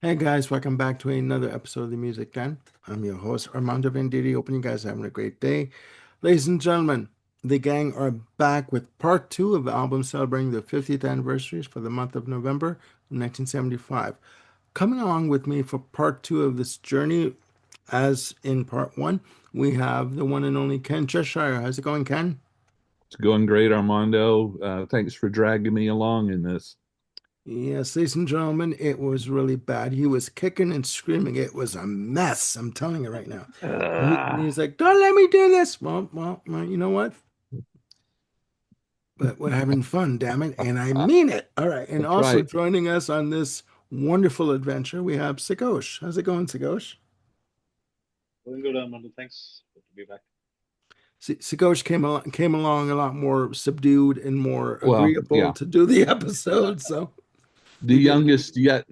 Hey guys, welcome back to another episode of the Music Den. I'm your host Armando Venditti. Hoping you guys are having a great day. Ladies and gentlemen, the gang are back with part two of the album celebrating the 50th anniversaries for the month of November of 1975. Coming along with me for part two of this journey, as in part one, we have the one and only Ken Cheshire. How's it going, Ken? It's going great, Armando. Thanks for dragging me along in this. Yes, ladies and gentlemen, it was really bad. He was kicking and screaming. It was a mess. I'm telling you right now. He's like, "Don't let me do this." Well, you know what? But we're having fun, damn it, and I mean it. All right, and That's also right. joining us on this wonderful adventure, we have Sagosh. How's it going, Sagosh? Doing good, Armando. Thanks. Good to be back. Sagosh came along a lot more subdued and more Well, agreeable yeah, to do the episode. So the we did. youngest yet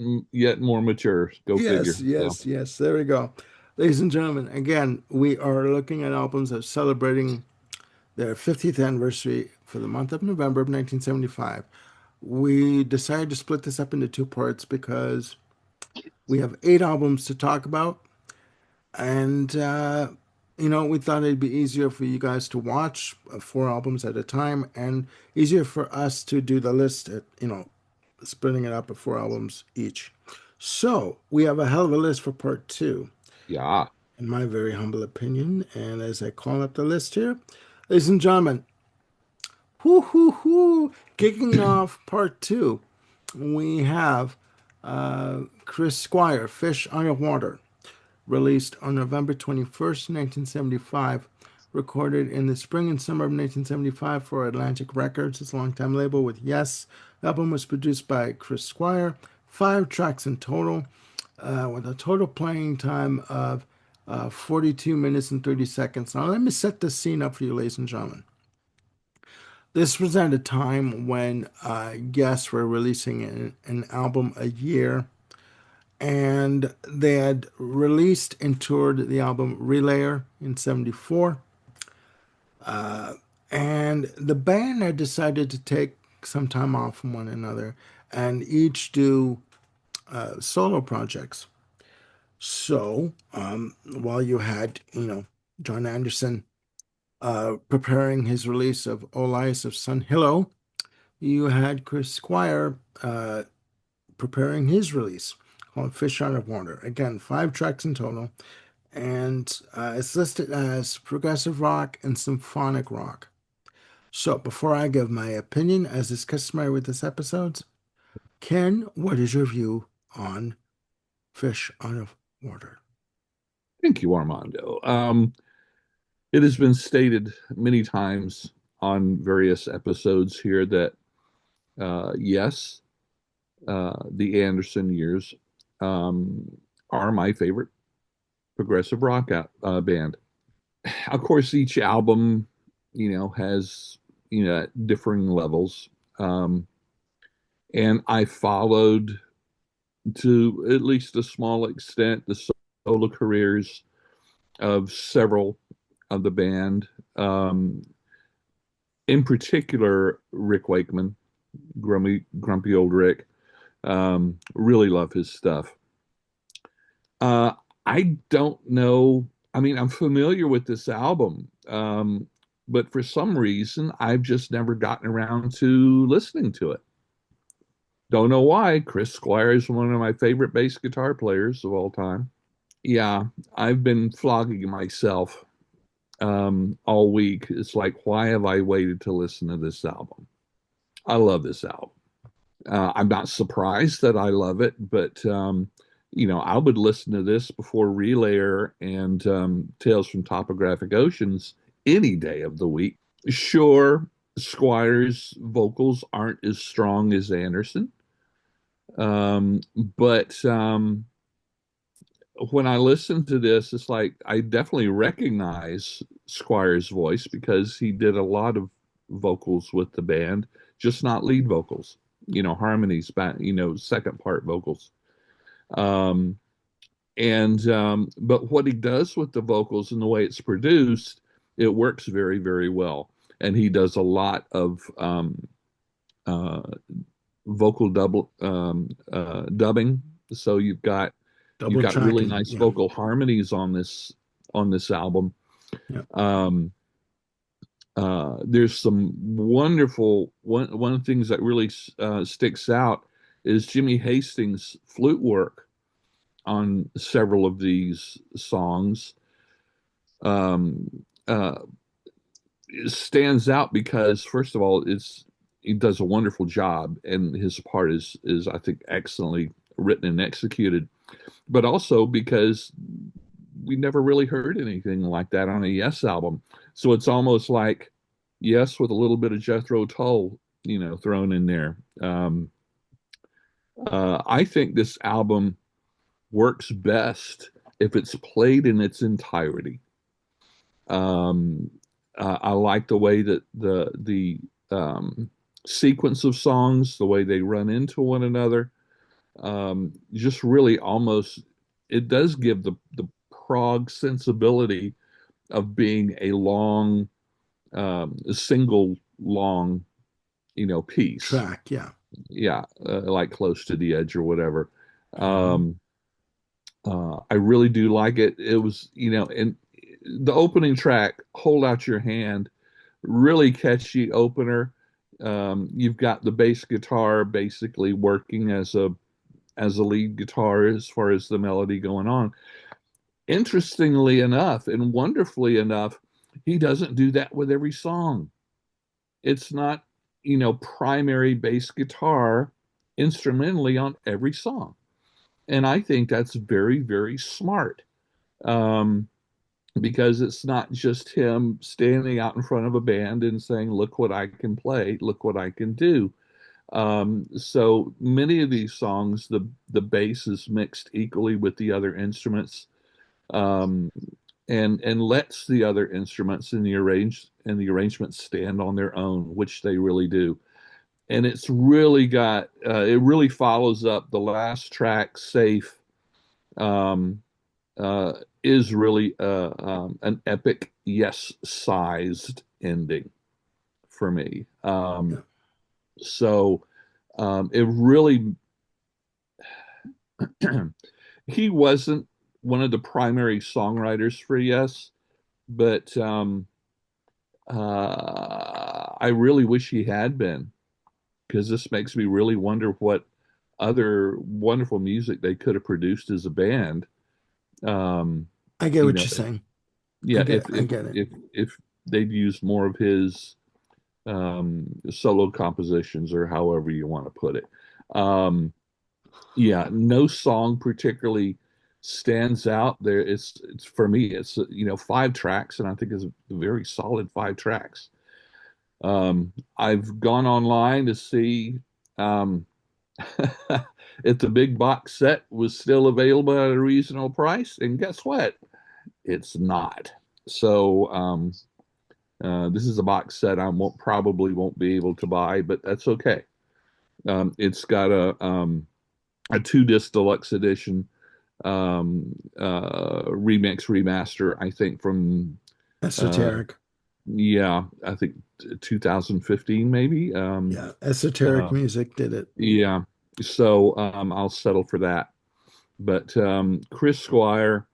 more mature. Go Yes, figure. So yes, yes. There we go. Ladies and gentlemen, again, we are looking at albums that are celebrating their 50th anniversary for the month of November of 1975. We decided to split this up into two parts because we have eight albums to talk about, and we thought it'd be easier for you guys to watch four albums at a time, and easier for us to do the list at splitting it up at four albums each. So we have a hell of a list for part two, yeah, in my very humble opinion. And as I call up the list here, ladies and gentlemen, whoo hoo hoo, kicking off part two, we have Chris Squire, Fish Out of Water, released on November 21st, 1975, recorded in the spring and summer of 1975 for Atlantic Records, its longtime label with Yes. The album was produced by Chris Squire, five tracks in total, with a total playing time of 42 minutes and 30 seconds. Now, let me set the scene up for you, ladies and gentlemen. This was at a time when Yes were releasing an album a year, and they had released and toured the album Relayer in 74. And the band had decided to take some time off from one another and each do solo projects. So, while you had, John Anderson preparing his release of Olias of Sun Hillow, you had Chris Squire preparing his release called Fish Out of Water. Again, five tracks in total, and it's listed as progressive rock and symphonic rock. So, before I give my opinion, as is customary with this episode, Ken, what is your view on Fish Out of Water? thank you, Armando. It has been stated many times on various episodes here that yes, the Anderson years um, are my favorite progressive rock band. Of course, each album, has differing levels. Um, and I followed to at least a small extent the solo careers of several of the band. In particular, Rick Wakeman, grumpy old Rick. Really love his stuff. Uh, I don't know. I mean, I'm familiar with this album, but for some reason, I've just never gotten around to listening to it. Don't know why. Chris Squire is one of my favorite bass guitar players of all time. Yeah, I've been flogging myself all week. It's like, why have I waited to listen to this album? I love this album. I'm not surprised that I love it, but I would listen to this before Relayer and Tales from Topographic Oceans any day of the week. Sure, Squire's vocals aren't as strong as Anderson, but when I listen to this, it's like I definitely recognize Squire's voice because he did a lot of vocals with the band, just not lead vocals, harmonies, second part vocals. Um, and but what he does with the vocals and the way it's produced, it works very, very well. And he does a lot of uh, vocal dubbing So you've Double got really tracking. nice Yeah. vocal harmonies on this album. Yeah. Um, there's some wonderful one of the things that really sticks out is Jimmy Hastings' flute work on several of these songs. Um, it stands out because first of all, he does a wonderful job, and his part is I think excellently written and executed. But also because we never really heard anything like that on a Yes album, so it's almost like Yes with a little bit of Jethro Tull, thrown in there. I think this album works best if it's played in its entirety. Um, I like the way that the sequence of songs, the way they run into one another, just really almost it does give the prog sensibility of being a long, single long, piece. Track. Yeah. Yeah, like Close to the Edge or whatever. Hmm. Um, I really do like it. It was, and the opening track, Hold Out Your Hand, really catchy opener. You've got the bass guitar basically working as a lead guitar as far as the melody going on. Interestingly enough, and wonderfully enough, he doesn't do that with every song. It's not, primary bass guitar instrumentally on every song. And I think that's very, very smart. Um, because it's not just him standing out in front of a band and saying, "Look what I can play, look what I can do." So many of these songs, the bass is mixed equally with the other instruments, um, and lets the other instruments in the arrangements stand on their own, which they really do. And it's really got it really follows up the last track, "Safe." Um, uh, is really an epic yes-sized ending for me. Yeah. So it really he wasn't one of the primary songwriters for Yes, but I really wish he had been because this makes me really wonder what other wonderful music they could have produced as a band. Um, I get you what know, you're saying. yeah, I get it. if they'd used more of his solo compositions or however you want to put it. Um, yeah, no song particularly stands out there. It's for me, it's five tracks, and I think it's a very solid five tracks. I've gone online to see um, if the big box set was still available at a reasonable price, and guess what? It's not. So this is a box set I probably won't be able to buy, but that's okay. It's got a two disc deluxe edition remix remaster, I think from uh, Esoteric. yeah, I think 2015 maybe. Yeah. Esoteric Uh, music did it. yeah, so I'll settle for that. But Chris Squire,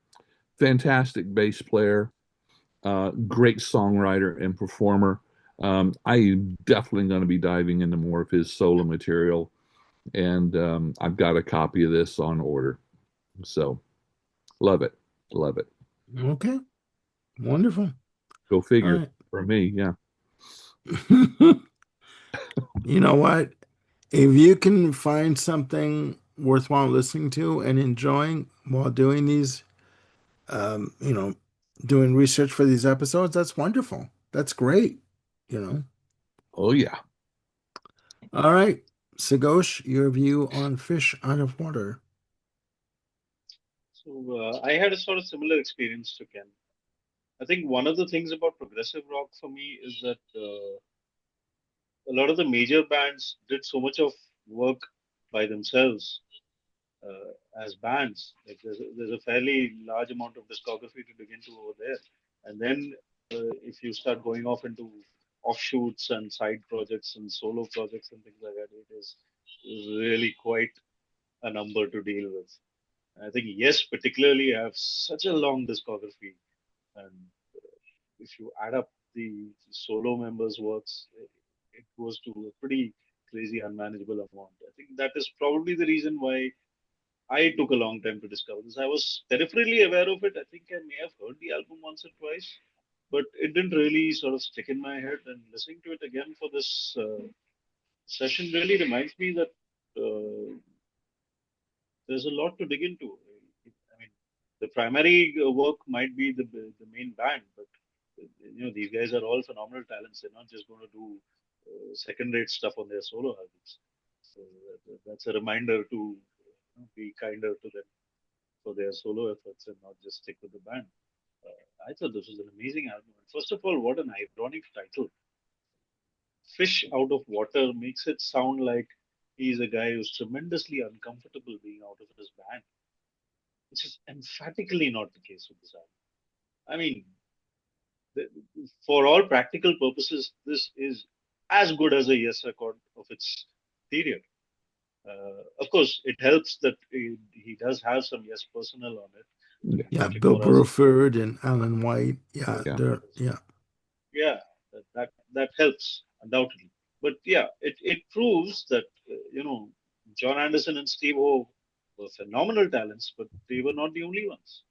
fantastic bass player, great songwriter and performer. I am definitely going to be diving into more of his solo material, and I've got a copy of this on order. So love it, love it. Okay. Wonderful. Go All figure right. for me, yeah. You know what? If you can find something worthwhile listening to and enjoying while doing these, you know, doing research for these episodes, that's wonderful. That's great. You know. Oh yeah. All right. Sagosh, your view on fish out of water. So I had a sort of similar experience to Ken. I think one of the things about progressive rock for me is that a lot of the major bands did so much of work by themselves uh, as bands. Like there's a fairly large amount of discography to dig into over there. And then if you start going off into offshoots and side projects and solo projects and things like that, it is really quite. a number to deal with. I think Yes, particularly, have such a long discography, and if you add up the solo members' works, it goes to a pretty crazy, unmanageable amount. I think that is probably the reason why I took a long time to discover this. I was peripherally aware of it. I think I may have heard the album once or twice, but it didn't really sort of stick in my head. And listening to it again for this session really reminds me that there's a lot to dig into. I mean, the primary work might be the main band, but these guys are all phenomenal talents. They're not just going to do second-rate stuff on their solo albums. So that's a reminder to be kinder to them for their solo efforts and not just stick with the band. I thought this was an amazing album. First of all, what an ironic title! Fish out of water makes it sound like he's a guy who's tremendously uncomfortable being out of his band, which is emphatically not the case with this album. I mean, the, for all practical purposes, this is as good as a Yes record of its period. Of course, it helps that he does have some Yes personnel on it. Yeah, Yeah, Patrick Bill Moraz is very Burford and Alan White. Yeah, yeah, they're yeah, yeah, that helps undoubtedly. But yeah, it proves that John Anderson and Steve O were phenomenal talents, but they were not the only ones.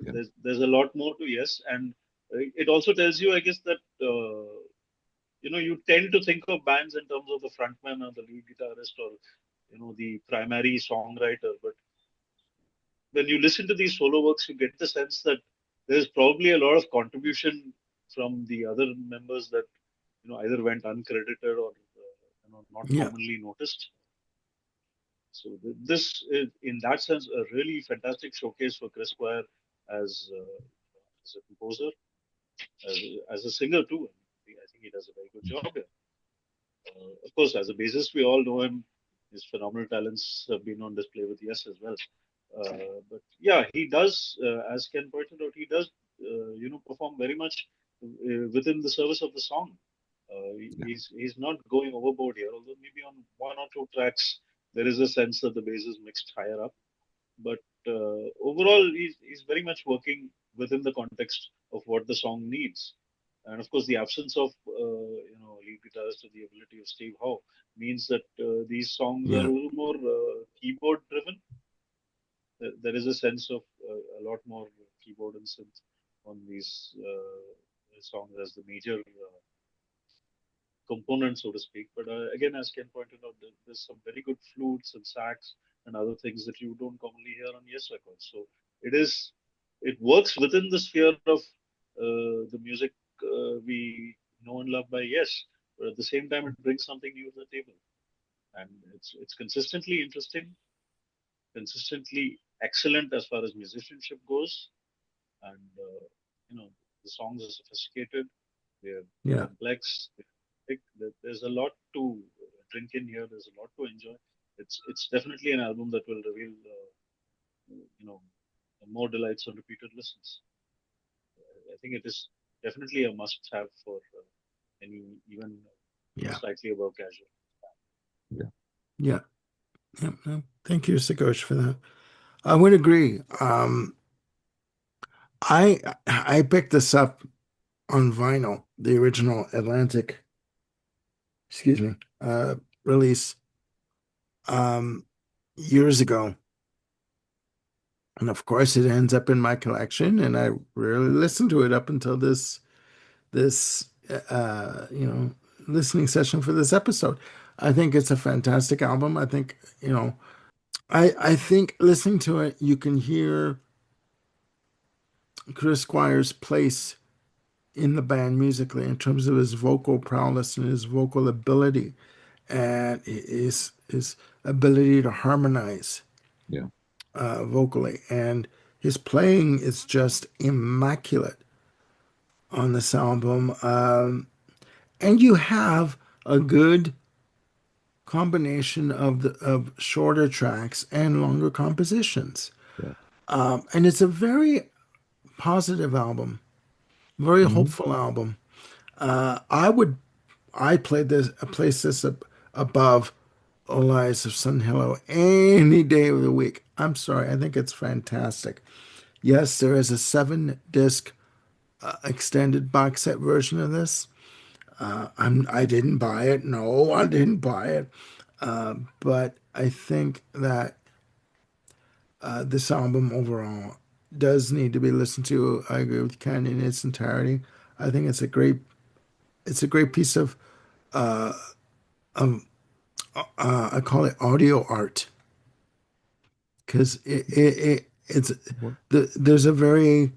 yeah, There's a lot more to Yes, and it also tells you, I guess, that you tend to think of bands in terms of the frontman or the lead guitarist or the primary songwriter, but when you listen to these solo works, you get the sense that there's probably a lot of contribution from the other members that either went uncredited or not yeah, commonly noticed. So this is, in that sense, a really fantastic showcase for Chris Squire as as a composer, as a singer too. I think he does a very good job here. Of course, as a bassist, we all know him. His phenomenal talents have been on display with Yes as well. But yeah, he does, as Ken pointed out, he does, perform very much within the service of the song. yeah, He's not going overboard here, although maybe on one or two tracks there is a sense that the bass is mixed higher up. But overall, he's very much working within the context of what the song needs. And of course, the absence of lead guitarist or the ability of Steve Howe means that these songs are yeah, a little more keyboard driven. There is a sense of a lot more keyboard and synth on these songs as the major component, so to speak. But again, as Ken pointed out, there's some very good flutes and sax and other things that you don't commonly hear on Yes records. So it works within the sphere of the music we know and love by Yes, but at the same time, it brings something new to the table, and it's consistently interesting, consistently excellent as far as musicianship goes, and you know the songs are sophisticated, they're yeah, complex. There's a lot to drink in here. There's a lot to enjoy. It's definitely an album that will reveal you know more delights on repeated listens. I think it is definitely a must-have for any even yeah, slightly above casual. yeah, yeah. Yeah. No, thank you, Sakosh, for that. I would agree. I picked this up on vinyl, the original Atlantic, excuse me, release um, years ago. And of course, it ends up in my collection, and I rarely listen to it up until this listening session for this episode. I think it's a fantastic album. I think, I think listening to it, you can hear Chris Squire's place in the band musically in terms of his vocal prowess and his vocal ability and his ability to harmonize yeah, vocally. And his playing is just immaculate on this album. And you have a good combination of shorter tracks and longer compositions. yeah. And it's a very positive album, very Hmm. hopeful album. I would I played this I placed this above. Elias of Sun Hello any day of the week. I'm sorry, I think it's fantastic. Yes, there is a 7 disc extended box set version of this. I didn't buy it. No, I didn't buy it. But I think that this album overall does need to be listened to. I agree with Ken in its entirety. I think it's a great piece of I call it audio art because it's What? there's a very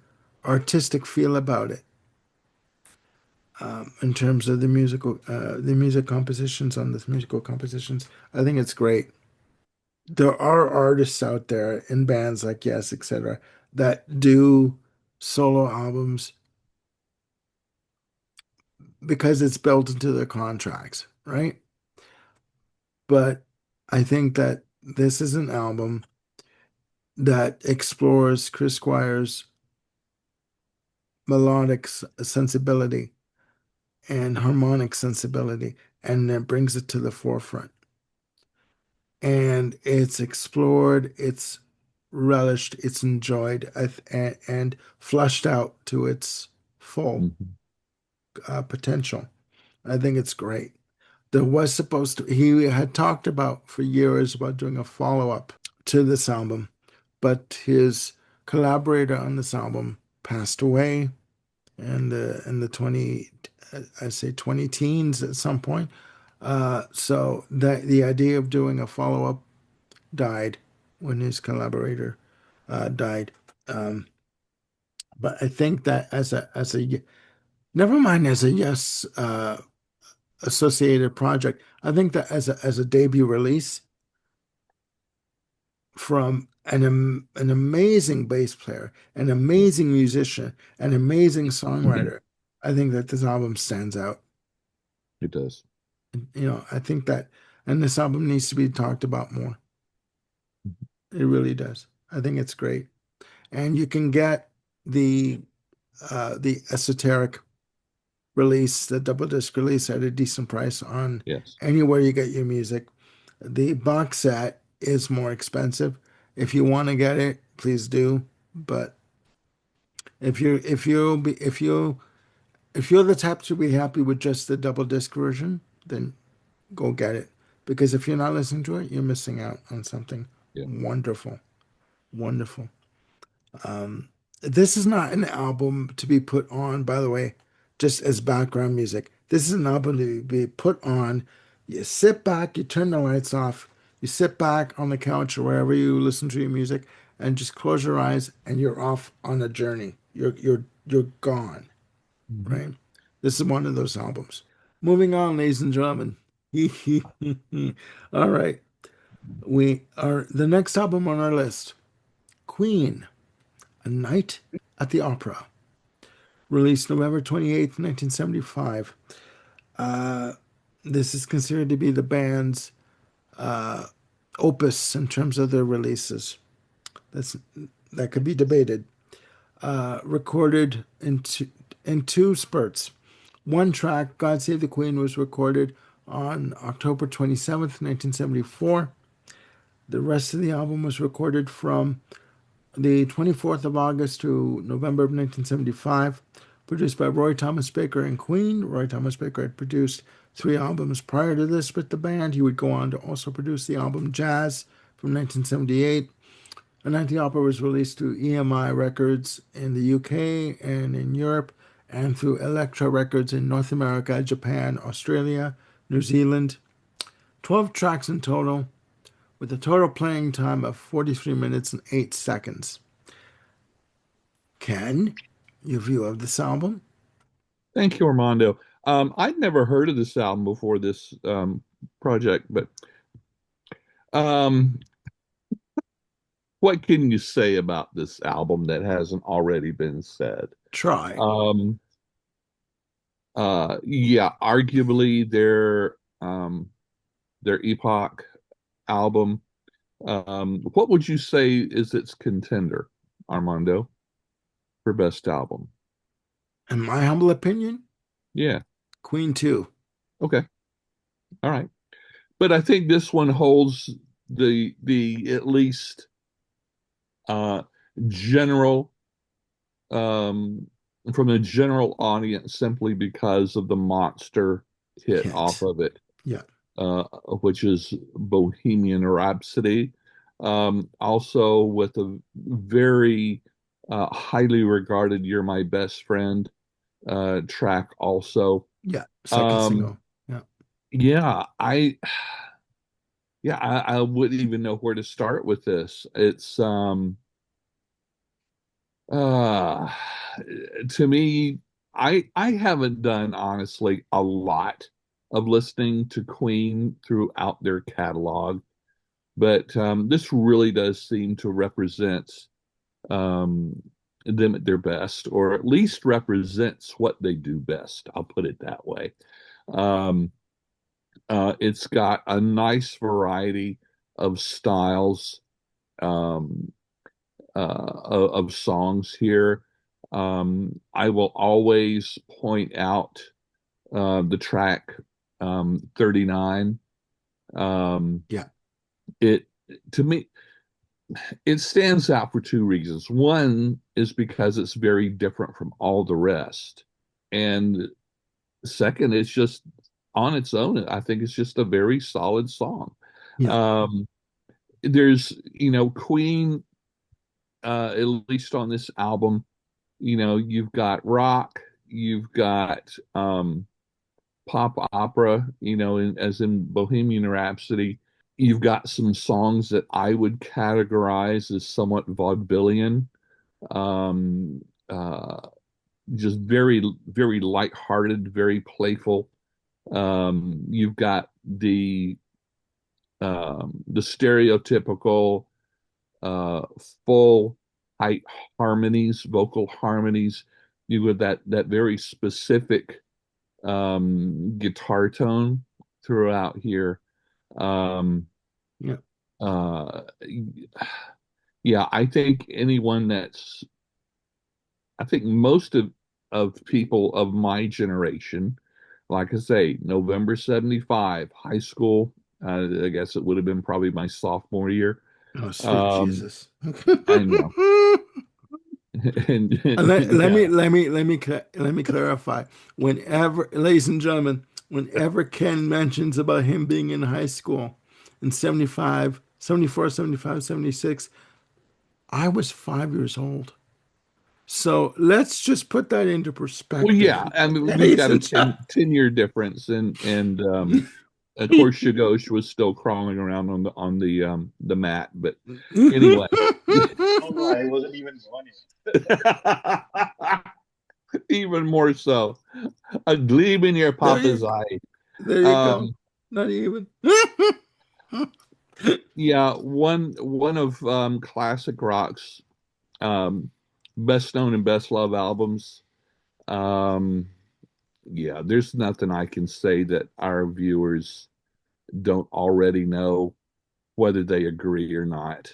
artistic feel about it in terms of the music compositions on this musical compositions. I think it's great. There are artists out there in bands like Yes, etc., that do solo albums because it's built into their contracts, right? But I think that this is an album that explores Chris Squire's melodic sensibility and harmonic sensibility, and it brings it to the forefront. And it's explored, it's relished, it's enjoyed, and flushed out to its full Mhm. potential. I think it's great. There was supposed to, he had talked about for years about doing a follow up to this album, but his collaborator on this album passed away in the 20, I say 20 teens at some point. So the idea of doing a follow up died when his collaborator died. Um, but I think that as a never mind as a Yes associated project, I think that as a debut release from an amazing bass player, an Yeah, amazing musician, an amazing songwriter, I think that this album stands out. it does. I think that, and this album needs to be talked about more. It really does. I think it's great, and you can get the the esoteric release, the double disc release, at a decent price on Yes. anywhere you get your music. The box set is more expensive. If you want to get it, please do. But if you're the type to be happy with just the double disc version, then go get it. Because if you're not listening to it, you're missing out on something Yeah. wonderful. Wonderful. This is not an album to be put on, by the way, just as background music. This is an album to be put on. You sit back, you turn the lights off, you sit back on the couch or wherever you listen to your music, and just close your eyes, and you're off on a journey. You're gone, Mhm. right? This is one of those albums. Moving on, ladies and gentlemen. All right, we are the next album on our list, Queen, A Night at the Opera, released November 28th, 1975. Uh, this is considered to be the band's opus in terms of their releases. That's that could be debated. Recorded in two spurts. One track, "God Save the Queen," was recorded on October 27th, 1974. The rest of the album was recorded from the 24th of August to November of 1975, produced by Roy Thomas Baker and Queen. Roy Thomas Baker had produced 3 albums prior to this with the band. He would go on to also produce the album Jazz from 1978. A Night the Opera was released through EMI Records in the UK and in Europe, and through Elektra Records in North America, Japan, Australia, New Zealand. 12 tracks in total, with a total playing time of 43 minutes and 8 seconds. Ken, your view of this album? Thank you, Armando. I'd never heard of this album before this project, but um, what can you say about this album that hasn't already been said? Try. Um, yeah, arguably their Epoch album. What would you say is its contender, Armando, for best album? In my humble opinion, Yeah. Queen 2. Okay. All right. but I think this one holds the at least uh, general um, from the general audience simply because of the monster hit off Hit. of it, Yeah. uh, which is Bohemian Rhapsody. Also with a very highly regarded "You're My Best Friend" track. Also, Yeah. Second um, single. Yeah. yeah, I wouldn't even know where to start with this. It's Uh, to me, I haven't done honestly a lot of listening to Queen throughout their catalog, but this really does seem to represent um, them at their best, or at least represents what they do best. I'll put it that way. Um, it's got a nice variety of styles. Um, of songs here. I will always point out the track 39. Um, Yeah. it to me it stands out for two reasons. One is because it's very different from all the rest, and second, it's just on its own. I think it's just a very solid song. Yeah. Um, there's Queen, at least on this album. You've got rock, you've got pop opera, as in Bohemian Rhapsody. You've got some songs that I would categorize as somewhat vaudevillian, um, uh, just very, very lighthearted, very playful. You've got the stereotypical uh, full height harmonies, vocal harmonies. You with that very specific guitar tone throughout here. Um, Yeah. uh, yeah, I think most of people of my generation, like I say, November 75, high school, I guess it would have been probably my sophomore year. Oh, sweet Um, Jesus. I know. Let Yeah. me let me clarify. Whenever, ladies and gentlemen, whenever Ken mentions about him being in high school in 75, 74, 75, 76, I was 5 years old. So let's just put that into Well, perspective, yeah. I mean, we've ladies got a and 10 year difference, and of course, gentlemen. Shagosh was still crawling around on the mat. But anyway, No, no, I wasn't even born even more so, a gleam in your There papa's you eye. there you go. Um, Not even. yeah, one of classic rock's um, best known and best loved albums. Um, yeah, there's nothing I can say that our viewers don't already know, whether they agree or not.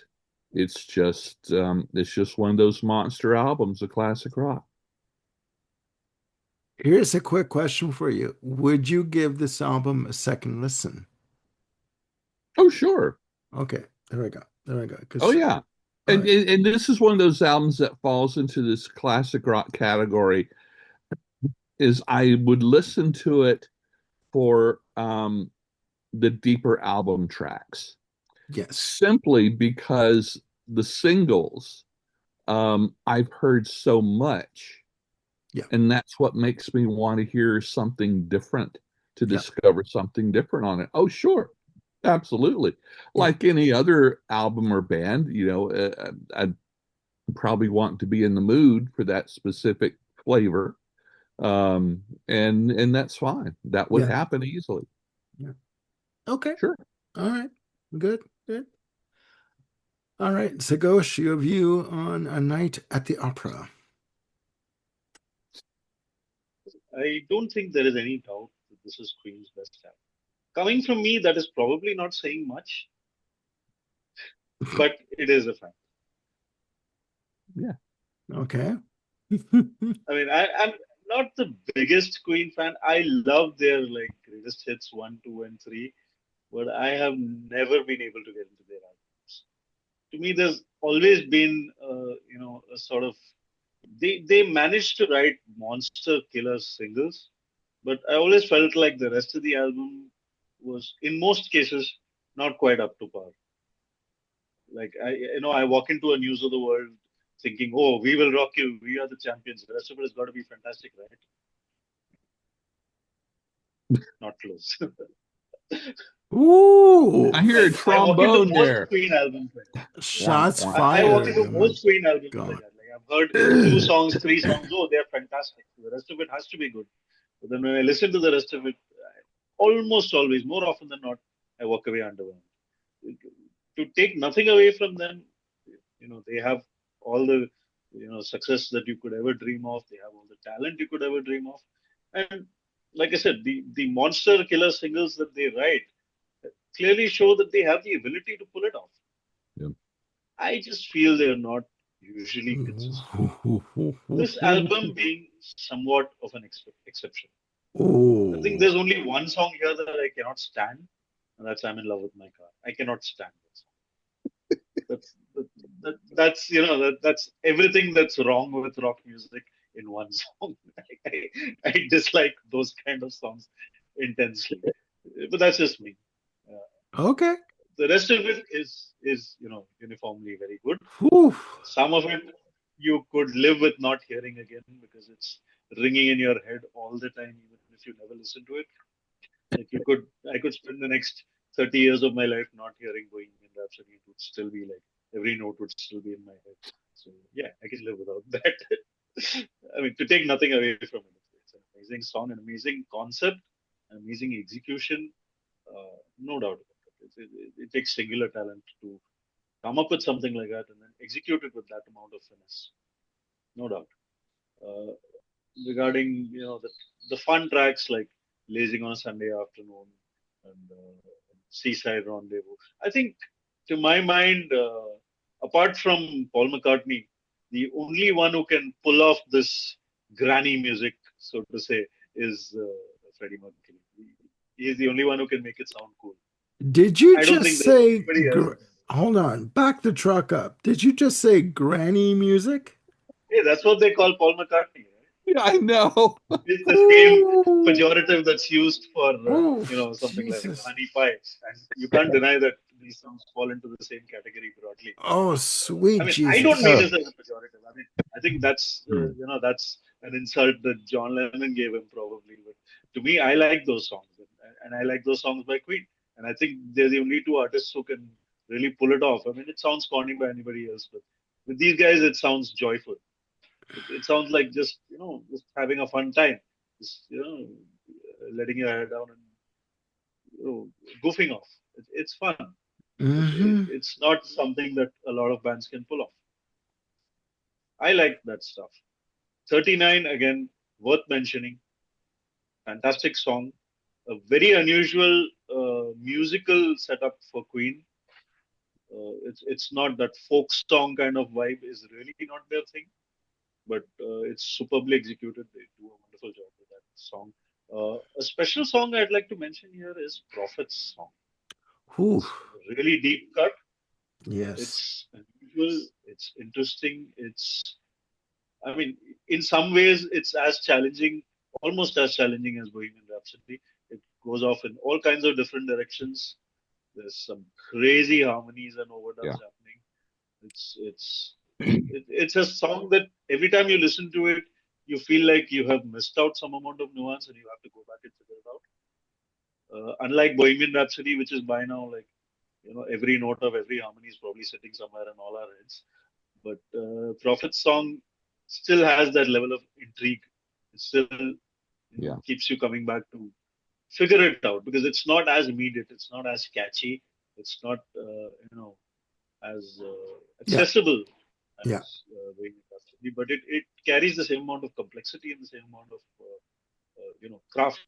It's just one of those monster albums of classic rock. Here's a quick question for you. Would you give this album a second listen? Oh, sure. Okay, there we go. There we go. Oh, Because, yeah. all And, right. and and this is one of those albums that falls into this classic rock category. Is I would listen to it for the deeper album tracks, Yes. simply because the singles I've heard so much, Yeah. and that's what makes me want to hear something different, to Yeah. discover something different on it. Oh, sure. Absolutely. Yeah. Like any other album or band, I'd probably want to be in the mood for that specific flavor. And that's fine. That would Yeah. happen easily. Yeah. Okay. Sure. All right. Good. Good. All right. So, Ghosh, your view on A Night at the Opera. yet. I don't think there is any doubt that this is Queen's best album. Coming from me, that is probably not saying much, but it is a fact. Yeah. Okay. I mean, I'm not the biggest Queen fan. I love their like greatest hits one, two, and three. but I have never been able to get into their albums. To me, there's always been, a sort of they managed to write monster killer singles, but I always felt like the rest of the album was, in most cases, not quite up to par. Like I walk into a News of the World thinking, "Oh, we will rock you. We are the champions. The rest of it has got to be fantastic, right?" Not close. Ooh, I hear a I walk into trombone most there. Queen albums like that. Womp shots womp. I walk fired. into Oh my most Queen albums like god. that. Like I've heard two songs, three songs. Oh, they're fantastic. The rest of it has to be good. But then when I listen to the rest of it, almost always, more often than not, I walk away underwhelmed. To take nothing away from them, they have all the success that you could ever dream of. They have all the talent you could ever dream of, and like I said, the monster killer singles that they write clearly show that they have the ability to pull it off. Yeah. I just feel they're not usually consistent. This album being somewhat of an exception. I think Oh, there's only one song here that I cannot stand, and that's "I'm in Love with My Car." I cannot stand that song. That's everything that's wrong with rock music in one song. I dislike those kind of songs intensely, but that's just me. Uh, okay. the rest of it is uniformly very good. Whew. Some of it you could live with not hearing again because it's ringing in your head all the time, even if you never listen to it. Like I could spend the next 30 years of my life not hearing Bohemian Rhapsody. It would still be like every note would still be in my head. So yeah, I can live without that. I mean, to take nothing away from it, it's an amazing song, an amazing concept, an amazing execution. No doubt about it. It takes singular talent to come up with something like that and then execute it with that amount of finesse. No doubt. Uh, Regarding the fun tracks like "Lazing on a Sunday Afternoon" and "Seaside Rendezvous." I think, to my mind, apart from Paul McCartney, the only one who can pull off this granny music, so to say, is Freddie Mercury. He is the only one who can make it sound cool. Did you I don't just think there's say, anybody else. hold on, back the truck up. Did you just say granny music? Hey, that's what they call Paul McCartney, right? Yeah, I know. It's the same Oh, pejorative that's used for oh, something like Jesus. honey pie, and you can't deny that these songs fall into the same category broadly. Oh, I sweet mean, I don't Jesus. mean Oh. this as a pejorative. I mean, I think that's Hmm. that's an insult that John Lennon gave him probably. But to me, I like those songs, and I like those songs by Queen, and I think they're the only two artists who can really pull it off. I mean, it sounds corny by anybody else, but with these guys, it sounds joyful. It sounds like just having a fun time, just letting your hair down and goofing off. It's fun. Mm-hmm. It's not something that a lot of bands can pull off. I like that stuff. 39 again, worth mentioning. Fantastic song. A very unusual musical setup for Queen. It's not that folk song kind of vibe is really not their thing, but it's superbly executed. They do a wonderful job with that song. A special song I'd like to mention here is Prophet's song. Whew. It's a really deep cut. Yes. It's unusual. It's interesting. I mean, in some ways, it's as challenging, almost as challenging as Bohemian Rhapsody. It goes off in all kinds of different directions. There's some crazy harmonies and overdubs Yeah. happening. It's a song that every time you listen to it, you feel like you have missed out some amount of nuance and you have to go back and figure it out. Unlike Bohemian Rhapsody, which is by now like every note of every harmony is probably sitting somewhere in all our heads. But Prophet's song still has that level of intrigue. It still Yeah. keeps you coming back to figure it out because it's not as immediate. It's not as catchy. It's not as Yeah. accessible Yeah. as Bohemian Rhapsody, but it carries the same amount of complexity and the same amount of craft.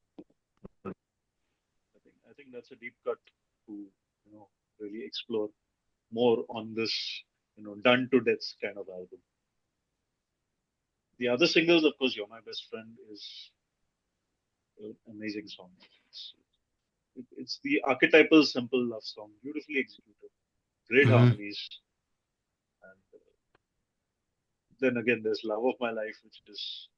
I think that's a deep cut to really explore more on this done to death kind of album. The other singles, of course, "You're My Best Friend" is an amazing song. It's It's the archetypal simple love song, beautifully executed, great Hmm. harmonies, and then again there's Love of My Life, which is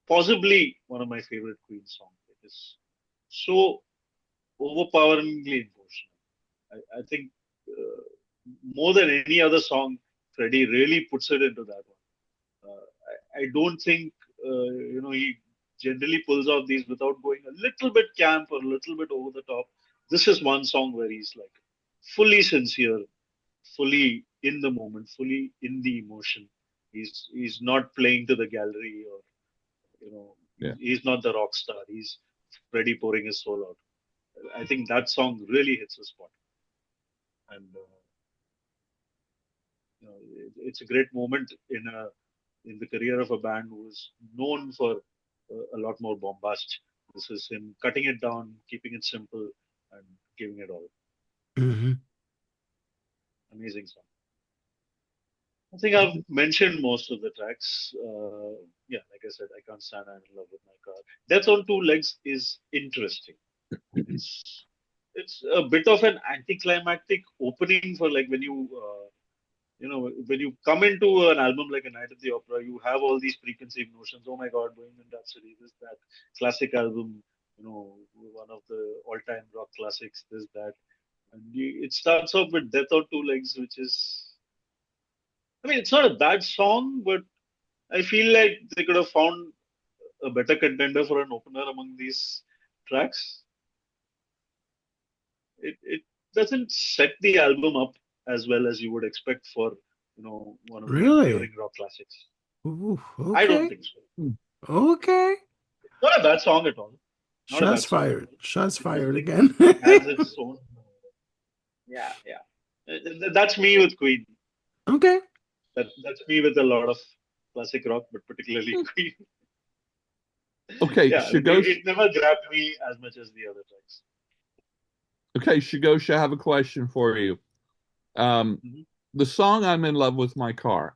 possibly one of my favorite Queen songs. It is so overpoweringly emotional. I think more than any other song, Freddie really puts it into that one. I don't think he generally pulls off these without going a little bit camp or a little bit over the top. This is one song where he's like fully sincere, fully in the moment, fully in the emotion. He's not playing to the gallery or Yeah. he's not the rock star. He's Freddie pouring his soul out. I think that song really hits a spot, and it's a great moment in the career of a band who is known for a lot more bombast. This is him cutting it down, keeping it simple, and giving it all. Hmm. Amazing song. I think I've mentioned most of the tracks. Yeah, like I said, I can't stand I'm in love with my car. Death on Two Legs is interesting. It's it's a bit of an anticlimactic opening for like when you come into an album like A Night at the Opera, you have all these preconceived notions. Oh my God, Bohemian Rhapsody, this, that, classic album, one of the all-time rock classics, this, that. And it starts off with Death on Two Legs, which is, I mean, it's not a bad song, but I feel like they could have found a better contender for an opener among these tracks. It doesn't set the album up as well as you would expect for, one of the Really? enduring rock classics. Ooh, I don't okay. think so. Hmm. Okay. Not a bad song at all. Not a Shots bad song at fired. all. Shots I fired think again. it has its own. Yeah, yeah. That's me with Queen. Okay. That's me with a lot of classic rock, but particularly Queen. Okay, Yeah, I mean, Shagosh. it never grabbed me as much as the other tracks. Okay, Shagosh, I have a question for you. Um, Hmm. the song "I'm in Love with My Car,"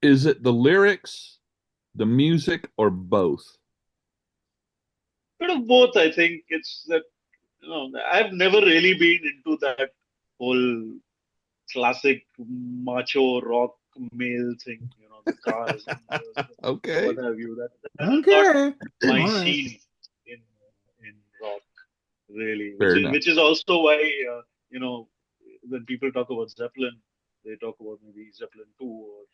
is it the lyrics, the music, or both? Bit of both, I think. It's that I've never really been into that whole classic macho rock male thing. The cars and the what Okay, have you. That is not Okay. my All right. scene in in rock, really. Which fair is enough. which is also why you know when people talk about Zeppelin, they talk about maybe Zeppelin 2 or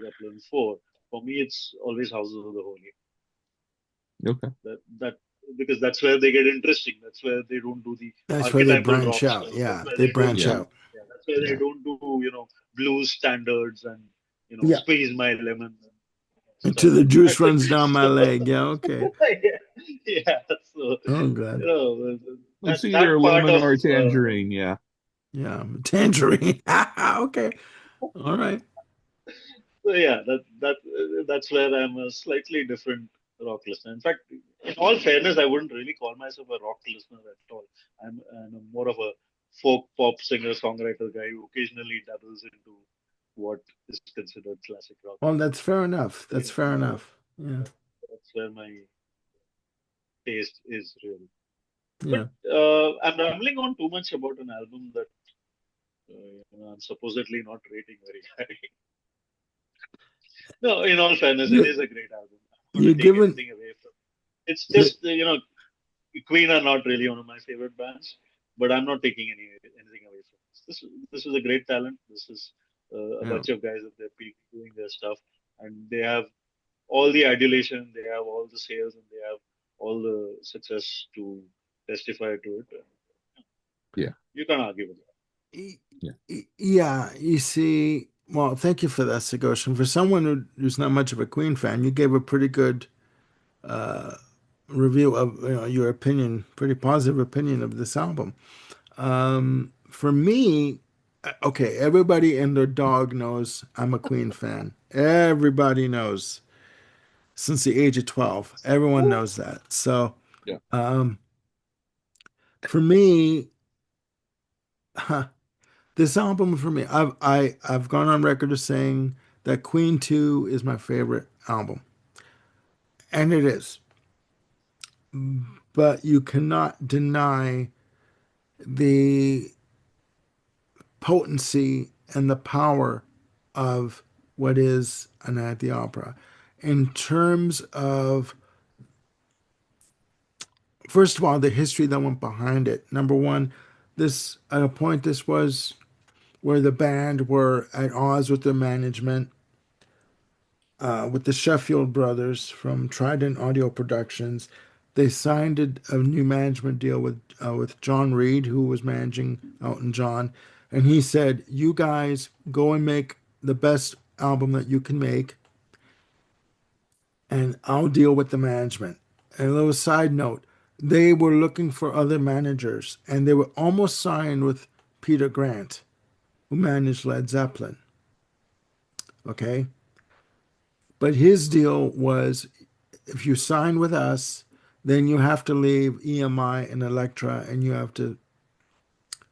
Zeppelin 4. For me, it's always Houses of the Holy. Okay. That because that's where they get interesting. That's where they don't do the That's where they archetypal branch rock out. stuff. That's Yeah, where they they don't branch Yeah. do. out. Yeah, that's where they Yeah. don't do blues standards and Yeah. squeeze my lemon and stuff Until the like juice that. runs down my So leg. Yeah. Okay. yeah, yeah. So Oh, God. that It's either that a part lemon of or a tangerine. Yeah. Yeah. Tangerine. Okay. All right. so yeah, that's where I'm a slightly different rock listener. In fact, in all fairness, I wouldn't really call myself a rock listener at all. I'm more of a folk pop singer songwriter guy who occasionally dabbles into what is considered classic rock. Well, that's fair enough. That's fair Uh, enough. Yeah. that's where my taste is really. But Yeah. I'm rambling on too much about an album that I'm supposedly not rating very high. No, in all fairness, it You is a great album. I'm not you're going to take giving anything away from it. It's you just, Queen are not really one of my favorite bands, but I'm not taking anything away from this. This is a great talent. This is a yeah. bunch of guys at their peak doing their stuff, and they have all the adulation, they have all the sales, and they have all the success to testify to it. And Yeah. you can't argue with that. Y- Yeah. Yeah, you see, well, thank you for that, Sagoshan. For someone who's not much of a Queen fan, you gave a pretty good uh, review of your opinion, pretty positive opinion of this album. For me, okay, everybody and their dog knows I'm a Queen fan. Everybody knows since the age of 12. Everyone knows that. So Yeah. um, for me, this album for me, I've gone on record as saying that Queen 2 is my favorite album. And it is. but you cannot deny the potency and the power of what is a Night at the Opera. In terms of, first of all, the history that went behind it. Number one, this at a point this was where the band were at odds with their management, with the Sheffield brothers from Trident Audio Productions. They signed a new management deal with John Reed, who was managing Elton John, and he said, "You guys go and make the best album that you can make, and I'll deal with the management." And a little side note, they were looking for other managers, and they were almost signed with Peter Grant, who managed Led Zeppelin. Okay, but his deal was, if you sign with us, then you have to leave EMI and Elektra, and you have to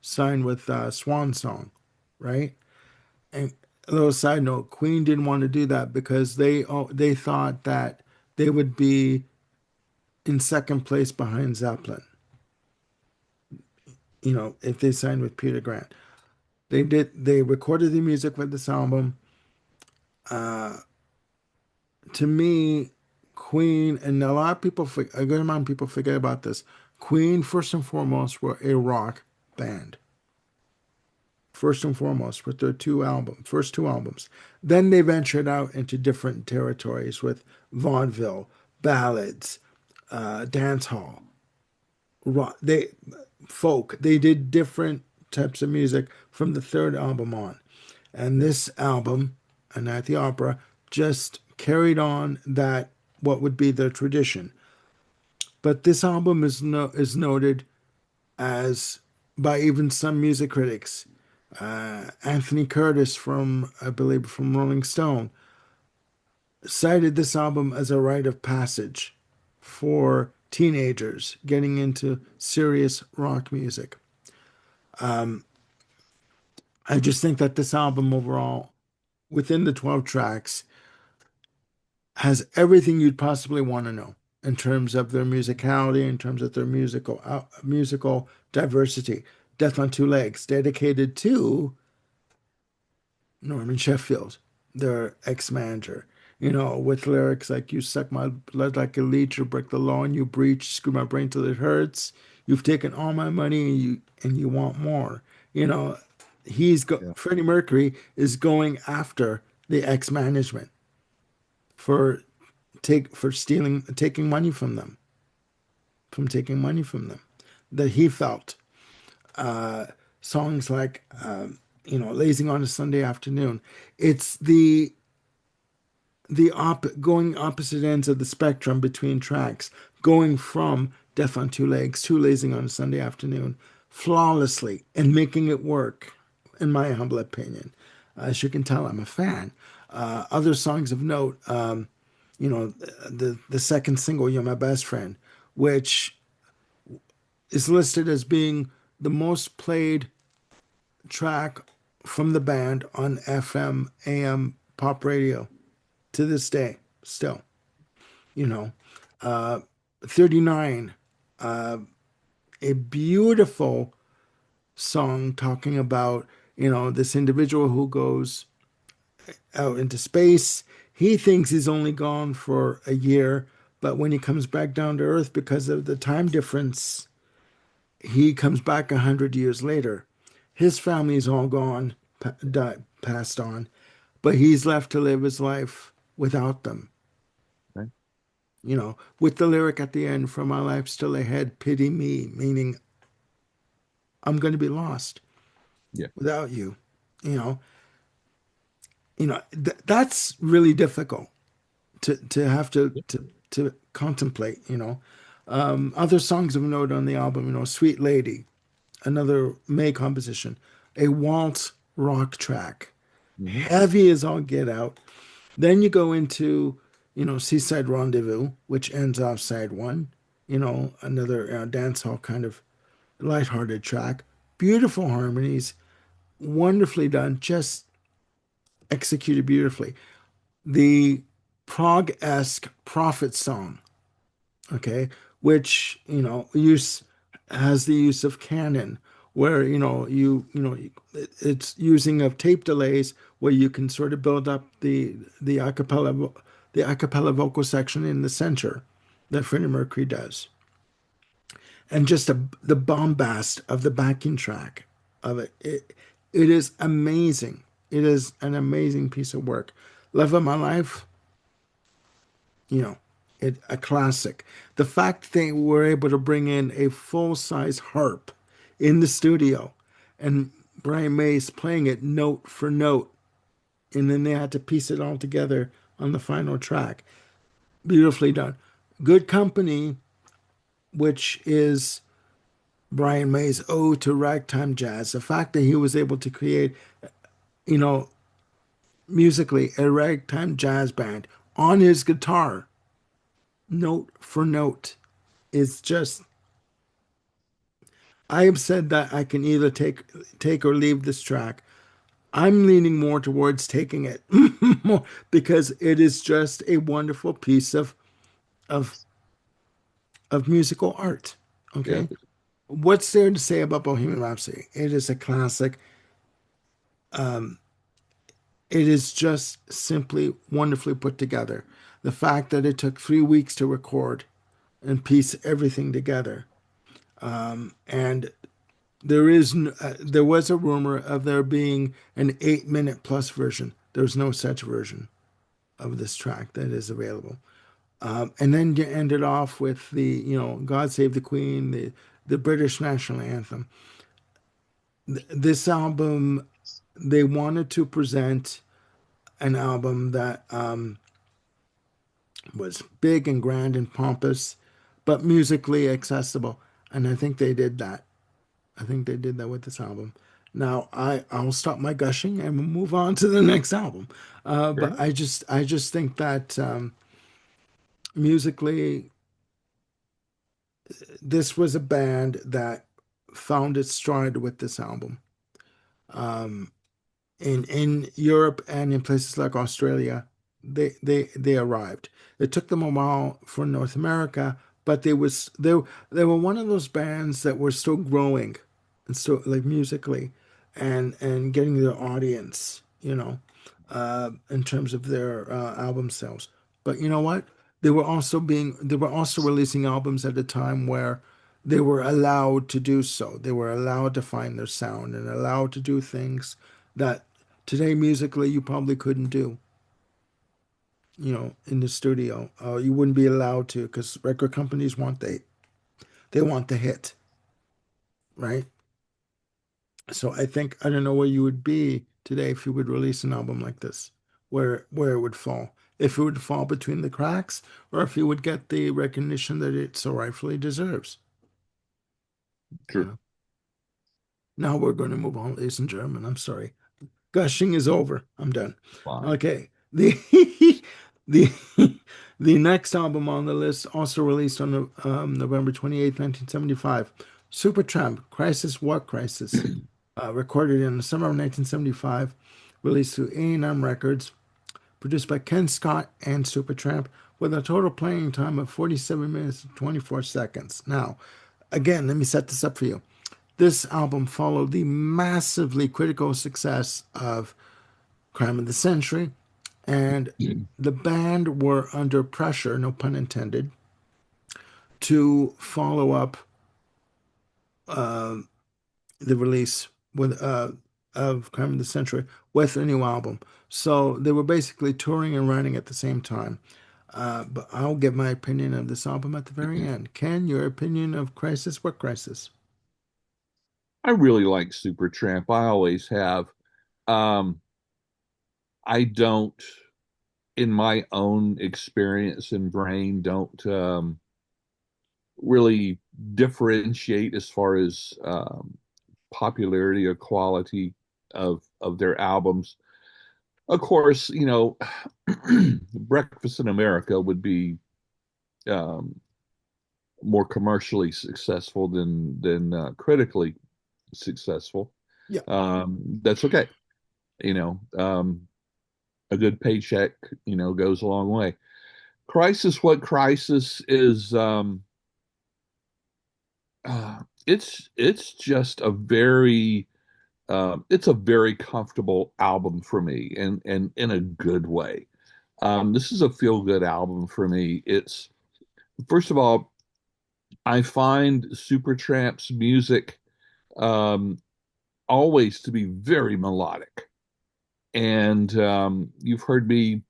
sign with Swan Song, right? And a little side note: Queen didn't want to do that because they thought that they would be in second place behind Zeppelin. If they signed with Peter Grant, they did. They recorded the music for this album. To me, Queen, and a lot of people, a good amount of people forget about this. Queen, first and foremost, were a rock band. First and foremost, with their first two albums. Then they ventured out into different territories with vaudeville, ballads, dance hall, rock. Folk. They did different types of music from the third album on. And Yeah. this album, A Night at the Opera, just carried on that, what would be the tradition. But this album is noted as, by even some music critics, Anthony Curtis from, I believe, from Rolling Stone, cited this album as a rite of passage for teenagers getting into serious rock music. I just think that this album overall, within the 12 tracks, has everything you'd possibly want to know in terms of their musicality, in terms of their musical diversity. Death on Two Legs, dedicated to Norman Sheffield, their ex-manager. With lyrics like "You suck my blood like a leech, you break the law, and you breach, screw my brain till it hurts. You've taken all my money, and you want more." You know, Yeah. Freddie Mercury is going after the ex-management for taking money from them, that he felt. Songs like "Lazing on a Sunday Afternoon." It's going opposite ends of the spectrum between tracks, going from "Death on Two Legs" to "Lazing on a Sunday Afternoon" flawlessly and making it work, in my humble opinion. As you can tell, I'm a fan. Other songs of note, the second single, "You're My Best Friend," which is listed as being the most played track from the band on FM, AM pop radio to this day, still. You know, uh, 39, a beautiful song talking about, this individual who goes out into space. He thinks he's only gone for a year, but when he comes back down to Earth, because of the time difference, he comes back 100 years later. His family's all gone, passed on, but he's left to live his life without them. Okay. With the lyric at the end, "For my life still ahead, pity me," meaning I'm going to be lost Yeah. without you. You know, that's really difficult to have Yeah. to contemplate. Other songs of note on the album, "Sweet Lady," another May composition, a waltz rock track, Hmm. heavy as all get out. Then you go into, "Seaside Rendezvous," which ends off side one. Another dance hall kind of lighthearted track. Beautiful harmonies, wonderfully done, just executed beautifully. The prog-esque prophet song, okay, which use has the use of canon, where it's using of tape delays where you can sort of build up the acapella vocal section in the center that Freddie Mercury does, and just the bombast of the backing track of it is amazing. It is an amazing piece of work. Love of My Life, you know, a classic. The fact they were able to bring in a full size harp in the studio and Brian May's playing it note for note, and then they had to piece it all together on the final track. Beautifully done. Good Company, which is Brian May's ode to ragtime jazz. The fact that he was able to create, you know, musically a ragtime jazz band on his guitar, note for note, is just. I have said that I can either take or leave this track. I'm leaning more towards taking it more because it is just a wonderful piece of of musical art. Yeah. Okay. What's there to say about Bohemian Rhapsody? It is a classic. It is just simply wonderfully put together. The fact that it took 3 weeks to record and piece everything together. And there was a rumor of there being an 8 minute plus version. There's no such version of this track that is available. And then you ended off with the God Save the Queen, the British national anthem. This album, they wanted to present an album that was big and grand and pompous, but musically accessible. And I think they did that. I think they did that with this album. Now I'll stop my gushing and we'll move on to the next album. But Sure. I just think that musically, this was a band that found its stride with this album. Um, in Europe and in places like Australia, they arrived. It took them a while for North America, but they were one of those bands that were still growing and still like musically and getting their audience, in terms of their album sales. But you know what? They were also releasing albums at a time where they were allowed to do so. They were allowed to find their sound and allowed to do things that today musically you probably couldn't do, in the studio. You wouldn't be allowed to because record companies they want the hit, right? So I don't know where you would be today if you would release an album like this, where it would fall. If it would fall between the cracks, or if you would get the recognition that it so rightfully deserves. You Sure. know. Now we're going to move on, ladies and gentlemen. I'm sorry. Gushing is over. I'm done. Fine. Okay. The the next album on the list, also released on November 28th, 1975, Supertramp, Crisis What Crisis, recorded in the summer of 1975, released through A&M Records, produced by Ken Scott and Supertramp, with a total playing time of 47 minutes and 24 seconds. Now, again, let me set this up for you. This album followed the massively critical success of Crime of the Century, and the band were under pressure, no pun intended, to follow up the release of Crime of the Century with a new album. So they were basically touring and writing at the same time. But I'll give my opinion of this album at the very end. Ken, your opinion of Crisis? What Crisis? I really like Supertramp. I always have. Um, I don't, in my own experience and brain, don't really differentiate as far as popularity or quality of their albums. Of course, Breakfast in America would be um, more commercially successful than critically successful. Yeah. That's okay. You know, a good paycheck, goes a long way. Crisis, what crisis is? It's just a very it's a very comfortable album for me, and in a good way. This is a feel good album for me. It's first of all, I find Supertramp's music um, always to be very melodic, and you've heard me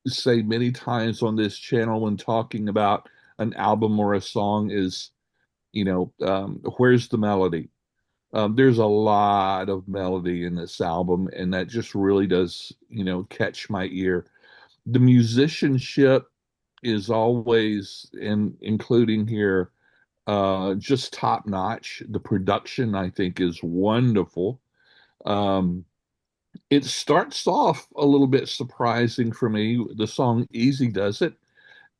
say many times on this channel when talking about an album or a song is, where's the melody? There's a lot of melody in this album, and that just really does, catch my ear. The musicianship is always, including here, just top notch. The production, I think, is wonderful. Um, it starts off a little bit surprising for me. The song Easy Does It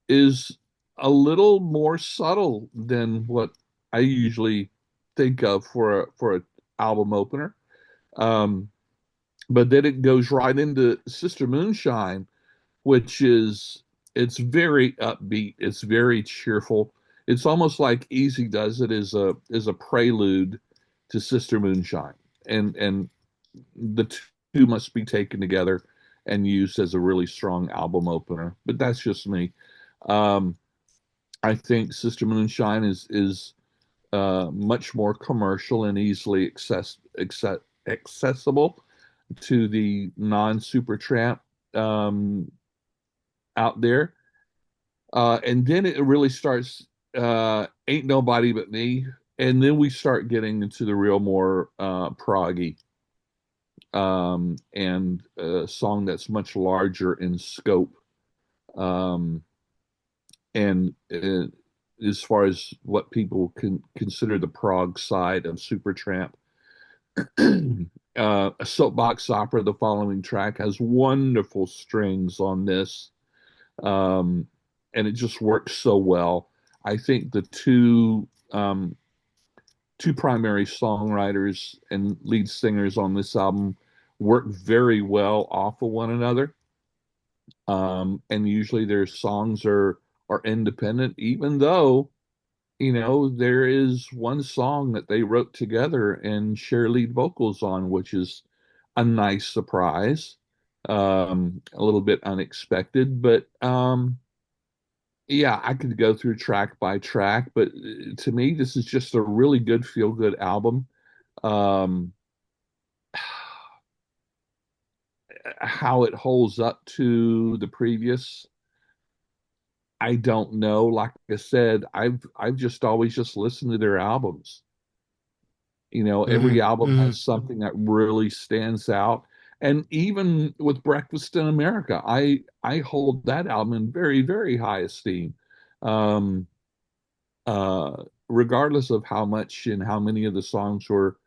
is a little more subtle than what I usually think of for a album opener. Um, but then it goes right into Sister Moonshine, which is it's very upbeat, it's very cheerful. It's almost like Easy Does It is a prelude to Sister Moonshine. And the two must be taken together and used as a really strong album opener. But that's just me. Um, I think Sister Moonshine is much more commercial and easily accessible to the non-Supertramp um, out there. And then it really starts Ain't Nobody But Me. And then we start getting into the real more proggy and a song that's much larger in scope. Um, and as far as what people can consider the prog side of Supertramp, a soapbox opera, the following track, has wonderful strings on this, um, and it just works so well. I think the two primary songwriters and lead singers on this album work very well off of one another. And usually their songs are independent, even though there is one song that they wrote together and share lead vocals on, which is a nice surprise, a little bit unexpected. But yeah, I could go through track by track, but to me, this is just a really good feel good album. Um, how it holds up to the previous, I don't know. Like I said, I've just always just listened to their albums. Every Hmm. album Hmm. has something that really stands out. And even with Breakfast in America, I hold that album in very, very high esteem. Um, Regardless of how much and how many of the songs were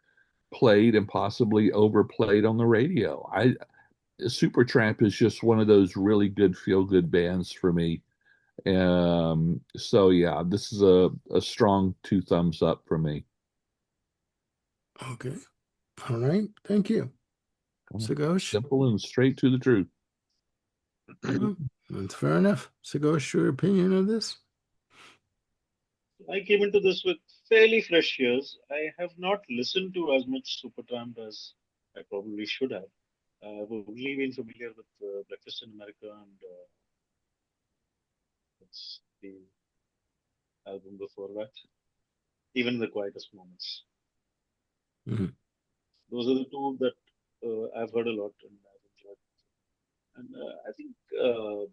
played and possibly overplayed on the radio. Supertramp is just one of those really good feel good bands for me. So yeah, this is a strong two thumbs up for me. Okay. All right. Thank you. Sagosh. Simple and straight to the truth. Well, that's fair enough. Sagosh, your opinion of this? I came into this with fairly fresh ears. I have not listened to as much Supertramp as I probably should have. I've only been familiar with Breakfast in America and what's the album before that, even in the quietest moments. Mhm. Those are the two that I've heard a lot and I've enjoyed. And I think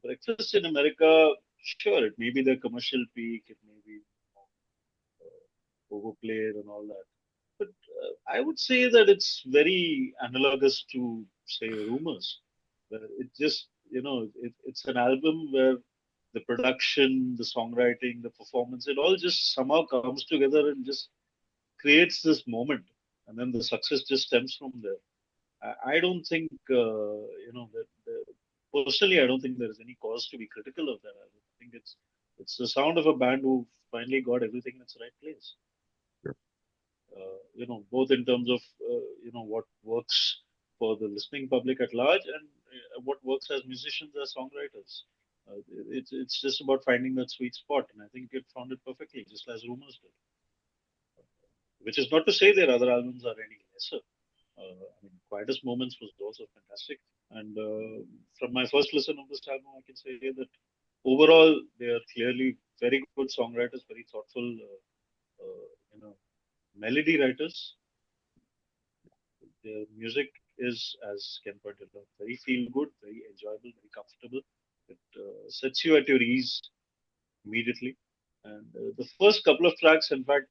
Breakfast in America, sure, it may be the commercial peak, it may be overplayed and all that. But I would say that it's very analogous to, say, Rumors. Where it just, it's an album where the production, the songwriting, the performance, it all just somehow comes together and just creates this moment. And then the success just stems from there. I don't think, personally, I don't think there is any cause to be critical of that album. I think it's the sound of a band who finally got everything in its right place. Sure. Both in terms of what works for the listening public at large and what works as musicians, as songwriters. It's just about finding that sweet spot, and I think it found it perfectly, just as Rumors did. which is not to say their other albums are any lesser. I mean, Quietest Moments was also fantastic. And from my first listen of this album, I can say that overall they are clearly very good songwriters, very thoughtful, you know, melody writers. Their music is, as Ken pointed out, very feel good, very enjoyable, very comfortable. It sets you at your ease immediately. And the first couple of tracks, in fact,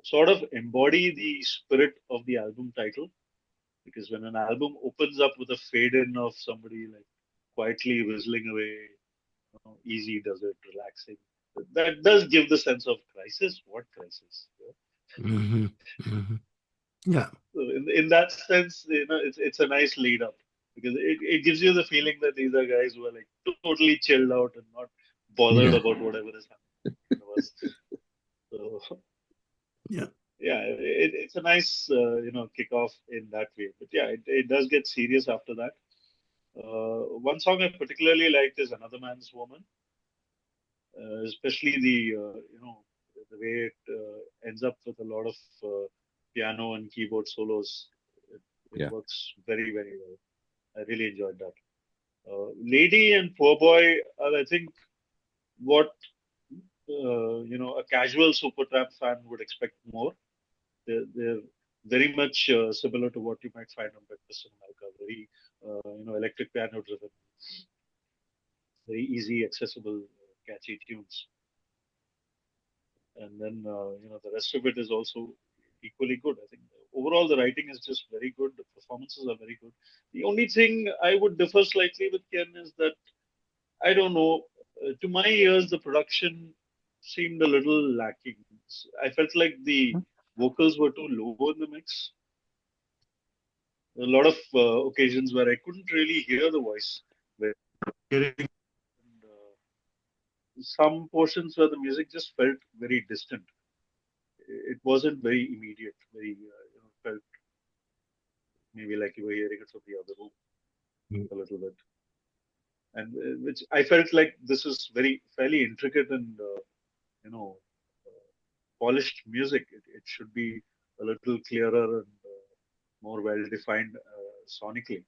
sort of embody the spirit of the album title. Because when an album opens up with a fade in of somebody like quietly whistling away, easy does it, relaxing, that does give the sense of crisis. What crisis? Hmm. Hmm. Yeah. So in that sense, it's a nice lead up because it gives you the feeling that these are guys who are like totally chilled out and not bothered Yeah. about whatever is happening in the universe. So Yeah. yeah, it's a nice kickoff in that way. But yeah, it does get serious after that. One song I particularly liked is Another Man's Woman, especially the way it ends up with a lot of piano and keyboard solos. It Yeah. works very very well. I really enjoyed that. Lady and Poor Boy are, I think, what a casual Supertramp fan would expect more. They're very much similar to what you might find on Breakfast in America. Very electric piano driven, very easy, accessible, catchy tunes. And then the rest of it is also equally good. I think overall the writing is just very good. The performances are very good. The only thing I would differ slightly with Ken is that I don't know. To my ears, the production seemed a little lacking. I felt like the vocals were too low in the mix. A lot of occasions where I couldn't really hear the voice. Where hearing and, some portions where the music just felt very distant. It wasn't very immediate. Very felt maybe like you were hearing it from the other room a little bit, and which I felt like this is very fairly intricate and you know polished music. It should be a little clearer and more well defined sonically.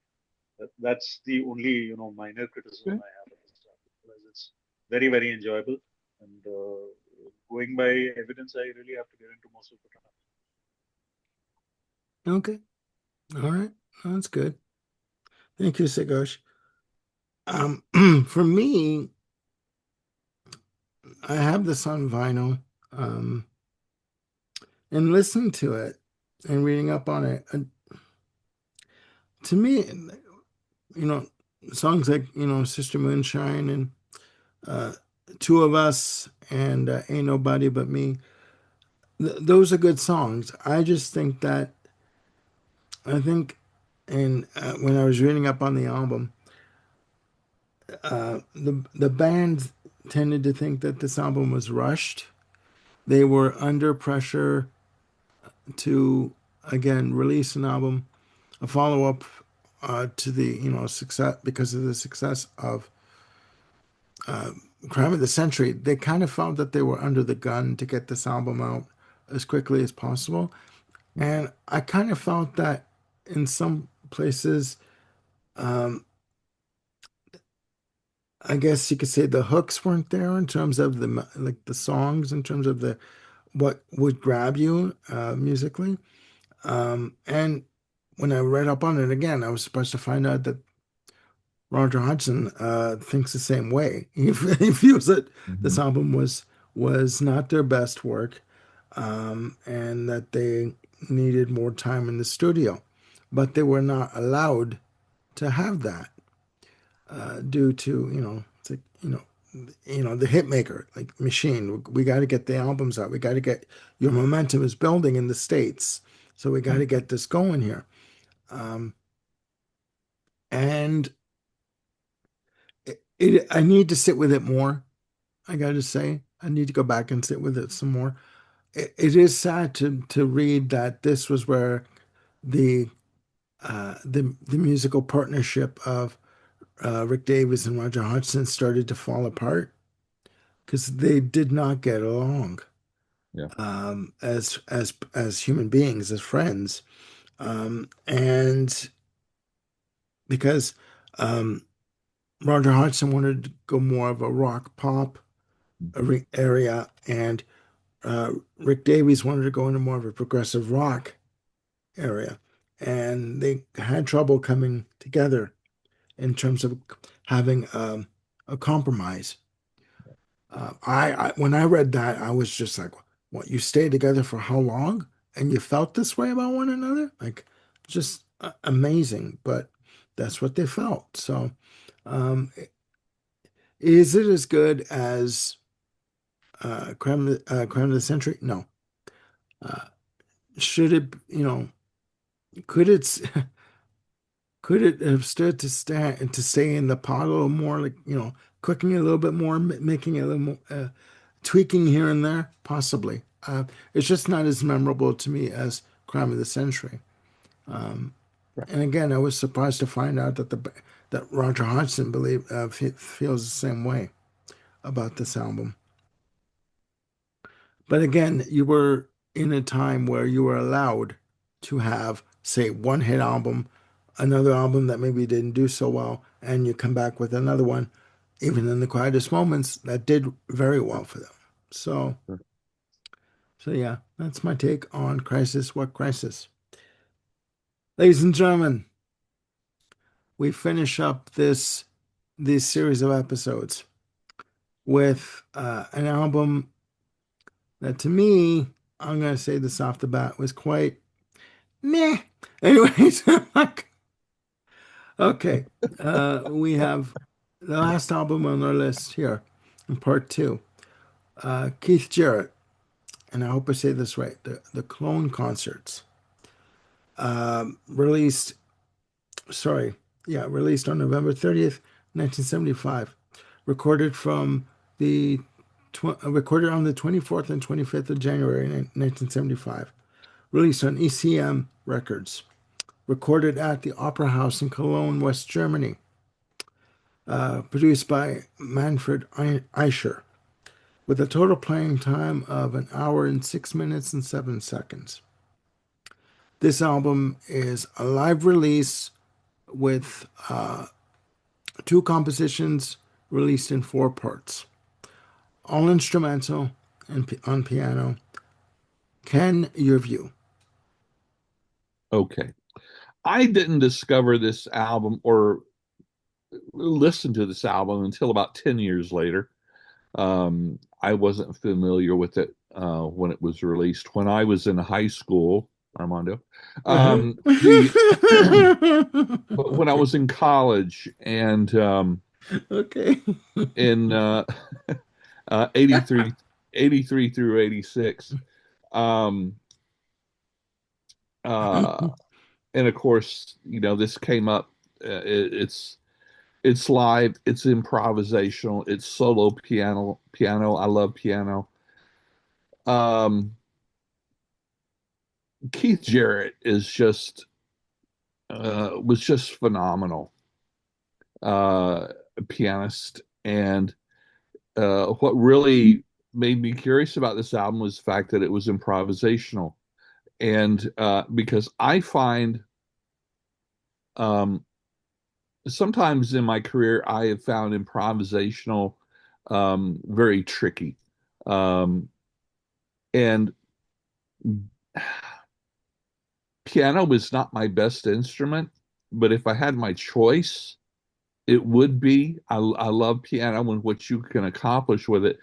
That's the only minor criticism Okay. I have of this album. Otherwise, it's very very enjoyable. And going by evidence, I really have to get into most of the time. Okay. All right. That's good. Thank you, Sagosh. Um, for me, I have this on vinyl, um, and listening to it and reading up on it. To me, you know, songs like, Sister Moonshine and uh, Two of Us and Ain't Nobody But Me, those are good songs. I just think that, I think, and when I was reading up on the album, the band tended to think that this album was rushed. They were under pressure to, again, release an album, a follow up to the success, because of the success of Crime of the Century. They kind of felt that they were under the gun to get this album out as quickly as possible, and I kind of felt that in some places, I guess you could say the hooks weren't there in terms of like the songs, in terms of the what would grab you musically. And when I read up on it again, I was surprised to find out that Roger Hodgson thinks the same way. He feels that this Mhm. album was not their best work, and that they needed more time in the studio, but they were not allowed to have that due to it's like, the hit maker, like machine. We got to get the albums out. We got to get your momentum is building in the States, so we got to get this going here. Um, and I need to sit with it more. I got to say, I need to go back and sit with it some more. It is sad to read that this was where the the musical partnership of Rick Davies and Roger Hodgson started to fall apart because they did not get along. Yeah. as human beings, as friends, and because um, Roger Hodgson wanted to go more of a rock pop area, and Rick Davies wanted to go into more of a progressive rock area, and they had trouble coming together in terms of having a compromise. I when I read that, I was just like, "What? You stayed together for how long, and you felt this way about one another? Like, just amazing." But that's what they felt. So, um, is it as good as Crime of the Century? No. Uh, should it? Could it? Could it have stood to stay in the pot a little more, like cooking it a little bit more, making it a little more, tweaking here and there, possibly. It's just not as memorable to me as Crime of the Century. Um, Right. and again, I was surprised to find out that Roger Hodgson feels the same way about this album. But again, you were in a time where you were allowed to have, say, one hit album, another album that maybe didn't do so well, and you come back with another one, even in the quietest moments, that did very well for them. So, Sure. so yeah, that's my take on Crisis. What Crisis? Ladies and gentlemen, we finish up this series of episodes with an album that, to me, I'm going to say this off the bat, was quite meh. Anyways, okay. We have the last album on our list here in part two. Keith Jarrett, and I hope I say this right, the Clone Concerts. Released, sorry, yeah, released on November 30th, 1975. Recorded from the recorded on the 24th and 25th of January 1975. Released on ECM Records. Recorded at the Opera House in Cologne, West Germany. Produced by Manfred Eicher, with a total playing time of an hour and 6 minutes and 7 seconds. This album is a live release with two compositions released in four parts, all instrumental and on piano. Ken, your view? Okay. I didn't discover this album or listen to this album until about 10 years later. I wasn't familiar with it when it was released. When I was in high school, Armando, Uh-huh. the but when I was in college and Okay. in 83, 83 through 86, um, uh, and of course, this came up. It's live, it's improvisational, it's solo piano. I love piano. Um, Keith Jarrett is just was just phenomenal uh, pianist, and what really made me curious about this album was the fact that it was improvisational, and because I find um, sometimes in my career I have found improvisational very tricky, um, and piano is not my best instrument, but if I had my choice, it would be. I love piano and what you can accomplish with it.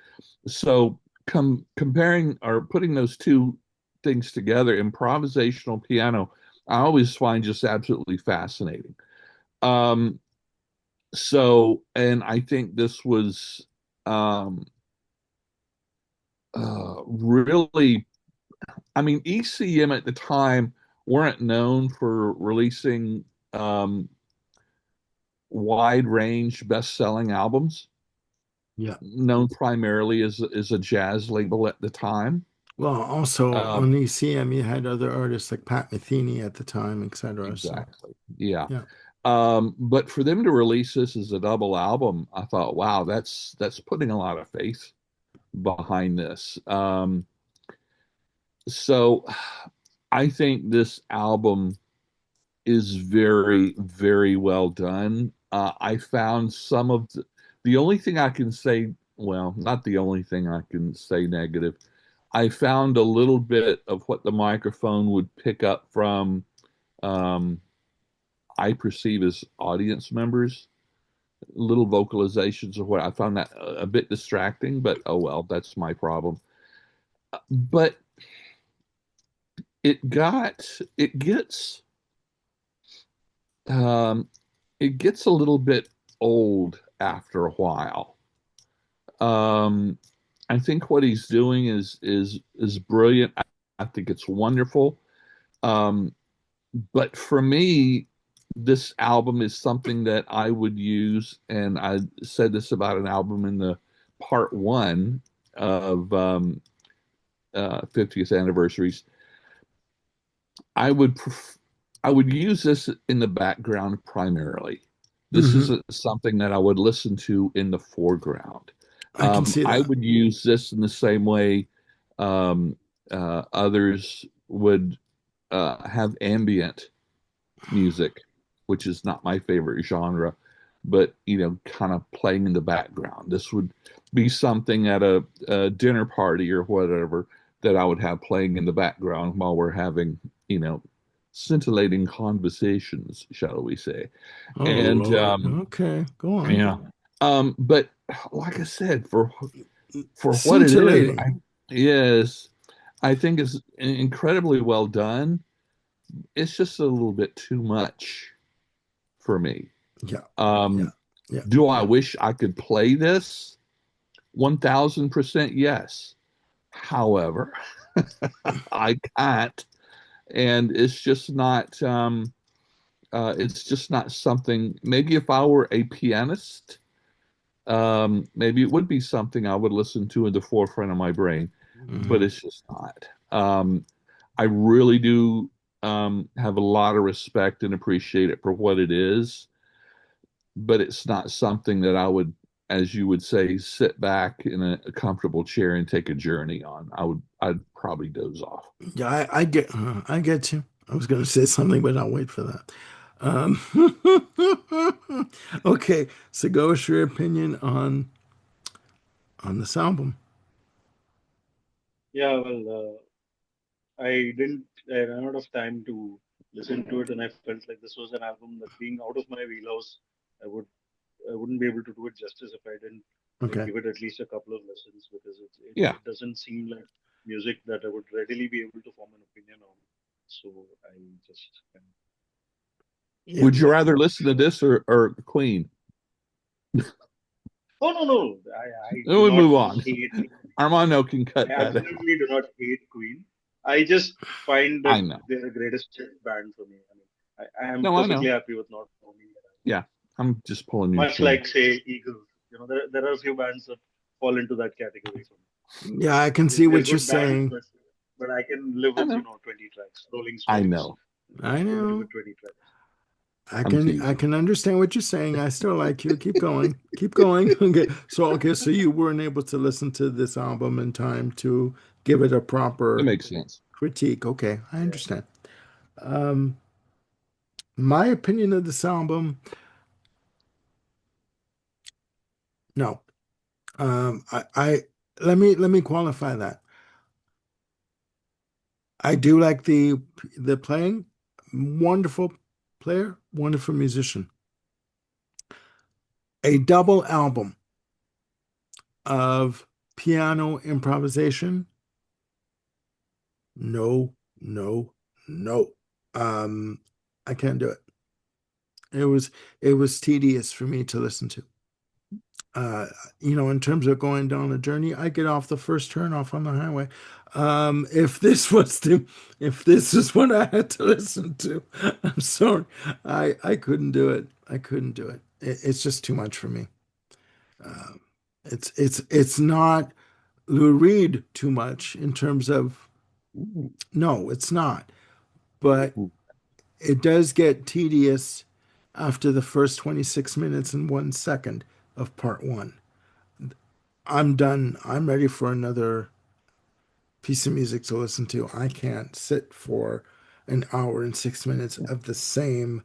So comparing or putting those two things together, improvisational piano, I always find just absolutely fascinating. Um, and I think this was um, really, I mean, ECM at the time weren't known for releasing um, wide range best-selling albums, Yeah. known primarily as a jazz label at the time. Well, also Um, on ECM, you had other artists like Pat Metheny at the time, etc. So, exactly. Yeah. yeah. But for them to release this as a double album, I thought, wow, that's putting a lot of faith behind this. So I think this album is very, very well done. I found some of the only thing I can say, well, not the only thing I can say negative. I found a little bit of what the microphone would pick up from, um, I perceive as audience members, little vocalizations or what I found that a bit distracting, but oh well, that's my problem. But it um, gets a little bit old after a while. Um, I think what he's doing is brilliant. I think it's wonderful. Um, but for me, this album is something that I would use, and I said this about an album in the part one of 50th anniversaries. I would I would use this in the background primarily. This Hmm. isn't something that I would listen to in the foreground. I can see I that. would use this in the same way um, others would have ambient music, which is not my favorite genre, but kind of playing in the background. This would be something at a dinner party or whatever that I would have playing in the background while we're having, you know, scintillating conversations, shall we say. Oh And Lord. Okay, go on. yeah. But like I said, for what it is, Scintillating. yes, I think it's incredibly well done. It's just a little bit too much for me. Yeah, yeah, Um, yeah. do I wish I could play this? 1000% yes. However, I can't, and it's just not something. Maybe if I were a pianist, maybe it would be something I would listen to in the forefront of my brain, but Hmm. it's just not. I really do have a lot of respect and appreciate it for what it is, but it's not something that I would, as you would say, sit back in a comfortable chair and take a journey on. I'd probably doze off. Yeah, I get you. I was going to say something, but I'll wait for that. Um, okay, so go with your opinion on this album. Yeah, well, I ran out of time to listen to it, and I felt like this was an album that, being out of my wheelhouse, I would I wouldn't be able to do it justice if I didn't Okay. give it at least a couple of lessons, because Yeah. it doesn't seem like music that I would readily be able to form an opinion on. So I just Yeah. Would you rather listen to this or Queen? oh no, I Then do we not move on. hate Armando can I cut that out. absolutely do not hate Queen. I just find I that know. they're the greatest band for me. I mean, I am No, I perfectly know. happy with not owning it. Yeah. I'm just pulling your Much chain. like, say, Eagles. There are a few bands that fall into that category for me. Yeah, I can see They're what you're good bands, saying. but I can live I with, know. 20 tracks. Rolling I Stones, know. I I can live know. with 20 tracks. I'm I teasing. can understand what you're saying. I still like you. Keep going. Keep going. Okay, so you weren't able to listen to this album in time to give it a It proper makes sense. critique. Okay, I Yeah. understand. Um, my opinion of this album, no. I let me qualify that. I do like the playing. Wonderful player, wonderful musician. A double album of piano improvisation. No, no, no. Um, I can't do it. It was it was tedious for me to listen to. Uh, in terms of going down a journey, I get off the first turn off on the highway. If this was if this is what I had to listen to, I'm sorry, I couldn't do it. I couldn't do it. It's just too much for me. Um, it's not Lou Reed too much in terms of Ooh, no, it's not. But ooh. it does get tedious after the first 26 minutes and 1 second of part one. I'm done. I'm ready for another. piece of music to listen to. I can't sit for an hour and 6 minutes Yeah. of the same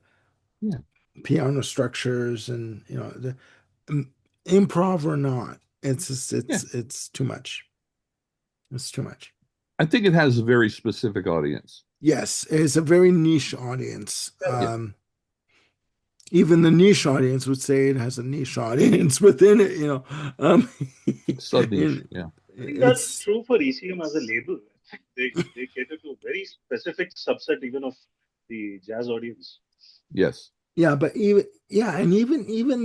Yeah. piano structures and um, improv or not. It's just, Yeah. it's too much. It's too much. I think it has a very specific audience. Yes, it's a very niche audience. Yeah. Even the niche audience would say it has a niche audience within it, Um, Sub niche. and Yeah. I think that's it's true for ECM as a label. They cater to a very specific subset even of the jazz audience. Yes. yeah, but even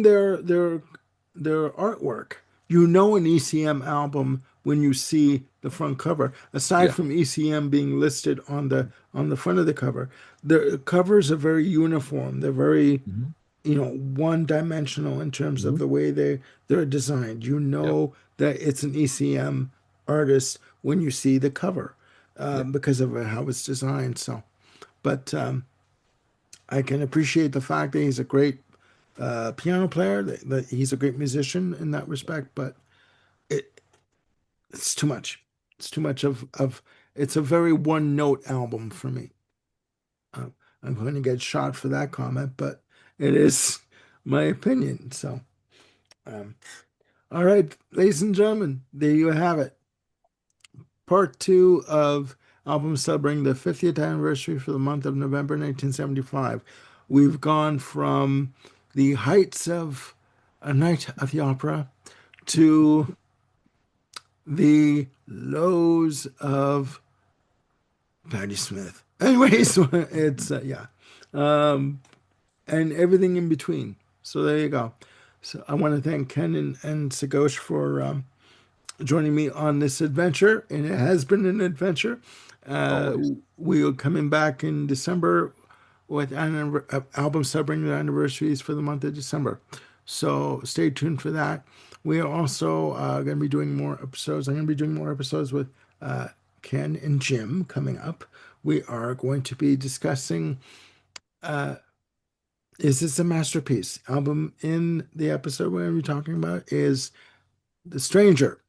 their artwork. You know an ECM album when you see the front cover. Aside Yeah. from ECM being listed on the front of the cover, the covers are very uniform. They're very Hmm. one dimensional in terms of Hmm. the way they're designed. You Yep. know that it's an ECM artist when you see the cover Yeah. because of how it's designed. So, but I can appreciate the fact that he's a great piano player, that he's a great musician in that respect. But it, it's too much. It's too much of. It's a very one note album for me. Uh, I'm going to get shot for that comment, but it is my opinion. So. Um, All right, ladies and gentlemen, there you have it. Part two of album celebrating the 50th anniversary for the month of November 1975. We've gone from the heights of A Night at the Opera to the lows of Patti Smith. Anyways, it's, yeah. Um, and everything in between. So there you go. So I want to thank Ken and Sagosh for joining me on this adventure, and it has been an adventure. Uh, Always. we are coming back in December with albums celebrating the anniversaries for the month of December. So stay tuned for that. We are also going to be doing more episodes. I'm going to be doing more episodes with uh, Ken and Jim coming up. We are going to be discussing is this a masterpiece? Album in the episode we're going to be talking about is The Stranger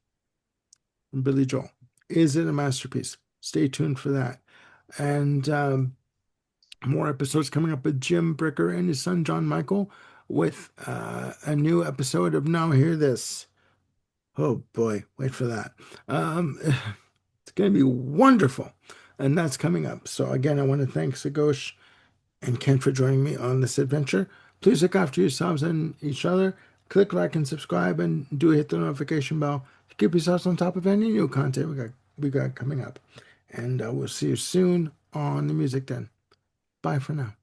from Billy Joel. Is it a masterpiece? Stay tuned for that. And more episodes coming up with Jim Bricker and his son John Michael with a new episode of Now Hear This. Oh boy, wait for that. It's going to be wonderful. And that's coming up. So, again, I want to thank Sagosh and Ken for joining me on this adventure. Please look after yourselves and each other. Click like and subscribe, and do hit the notification bell to keep yourselves on top of any new content we got coming up. And we'll see you soon on the music then. Bye for now.